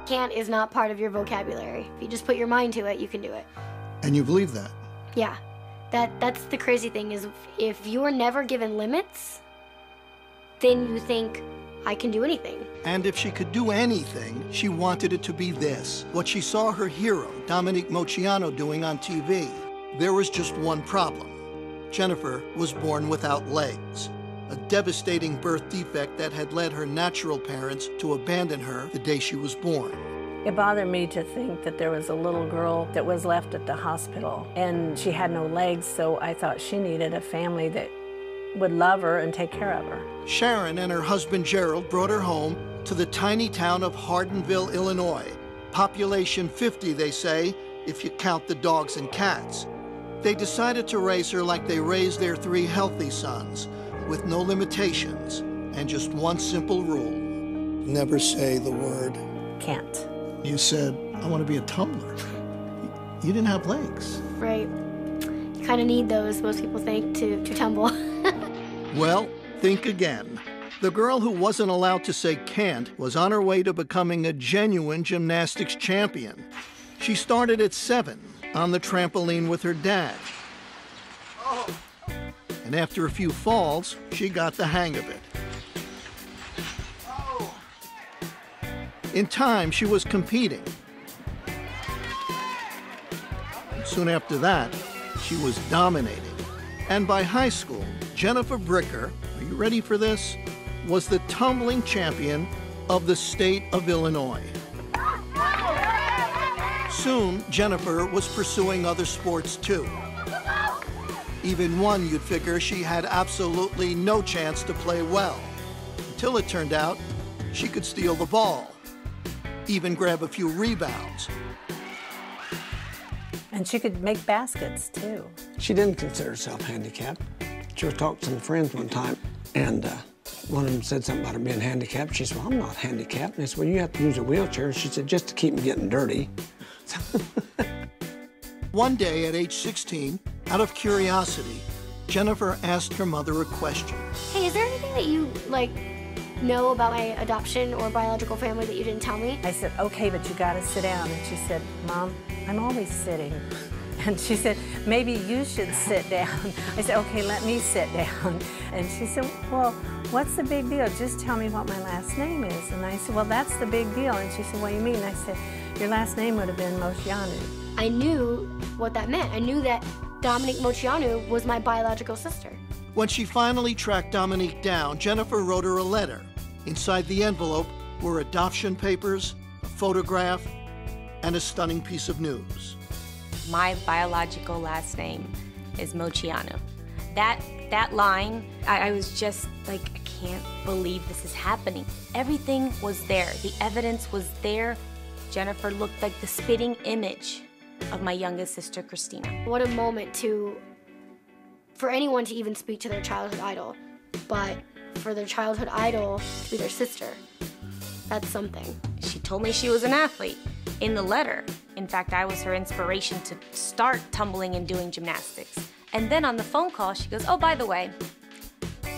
Can't is not part of your vocabulary. If you just put your mind to it, you can do it. And you believe that? Yeah. That's the crazy thing is if you're never given limits, then you think, I can do anything. And if she could do anything, she wanted it to be this, what she saw her hero, Dominique Moceanu, doing on TV. There was just one problem. Jennifer was born without legs, a devastating birth defect that had led her natural parents to abandon her the day she was born. It bothered me to think that there was a little girl that was left at the hospital, and she had no legs, so I thought she needed a family that would love her and take care of her. Sharon and her husband Gerald brought her home to the tiny town of Hardinville, Illinois. Population 50, they say, if you count the dogs and cats. They decided to raise her like they raised their 3 healthy sons, with no limitations and just one simple rule. Never say the word Can't. You said, I want to be a tumbler. You didn't have legs. Right. You kind of need those, most people think, to tumble. Well, think again. The girl who wasn't allowed to say can't was on her way to becoming a genuine gymnastics champion. She started at 7 on the trampoline with her dad. And after a few falls, she got the hang of it. In time, she was competing. And soon after that, she was dominating. And by high school, Jennifer Bricker, are you ready for this? Was the tumbling champion of the state of Illinois. Soon, Jennifer was pursuing other sports too. Even one you'd figure she had absolutely no chance to play well, until it turned out she could steal the ball, even grab a few rebounds. And she could make baskets, too. She didn't consider herself handicapped. She was talking to some friends one time, and one of them said something about her being handicapped. She said, well, I'm not handicapped. And they said, well, you have to use a wheelchair. She said, just to keep me getting dirty. One day at age 16, out of curiosity, Jennifer asked her mother a question. Hey, is there anything that you, know about my adoption or biological family that you didn't tell me? I said, okay, but you gotta sit down. And she said, Mom, I'm always sitting. And she said, maybe you should sit down. I said, okay, let me sit down. And she said, well, what's the big deal? Just tell me what my last name is. And I said, well, that's the big deal. And she said, what do you mean? I said, your last name would have been Moceanu. I knew what that meant. I knew that Dominique Moceanu was my biological sister. When she finally tracked Dominique down, Jennifer wrote her a letter. Inside the envelope were adoption papers, a photograph, and a stunning piece of news. My biological last name is Moceanu. That line, I was just like, I can't believe this is happening. Everything was there. The evidence was there. Jennifer looked like the spitting image of my youngest sister, Christina. What a moment for anyone to even speak to their childhood idol, but for their childhood idol to be their sister. That's something. She told me she was an athlete in the letter. In fact, I was her inspiration to start tumbling and doing gymnastics. And then on the phone call, she goes, oh, by the way,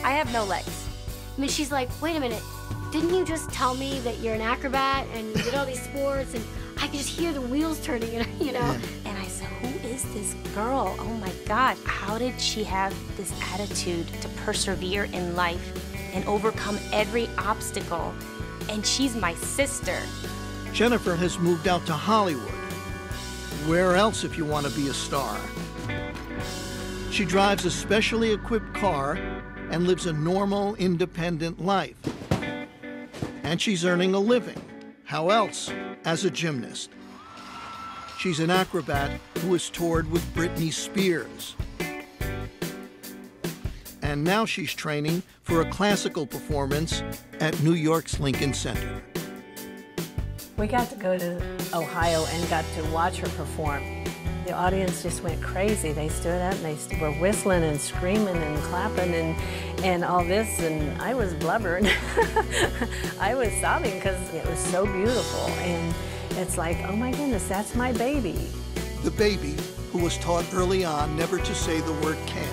I have no legs. I mean, she's like, wait a minute, didn't you just tell me that you're an acrobat and you did all these sports and I could just hear the wheels turning, you know? And I said, who is this girl? Oh my God, how did she have this attitude to persevere in life and overcome every obstacle? And she's my sister. Jennifer has moved out to Hollywood. Where else if you want to be a star? She drives a specially equipped car and lives a normal, independent life. And she's earning a living. How else? As a gymnast. She's an acrobat who has toured with Britney Spears. And now she's training for a classical performance at New York's Lincoln Center. We got to go to Ohio and got to watch her perform. The audience just went crazy. They stood up and they were whistling and screaming and clapping and all this, and I was blubbering. I was sobbing because it was so beautiful, and it's like, oh my goodness, that's my baby. The baby who was taught early on never to say the word can't.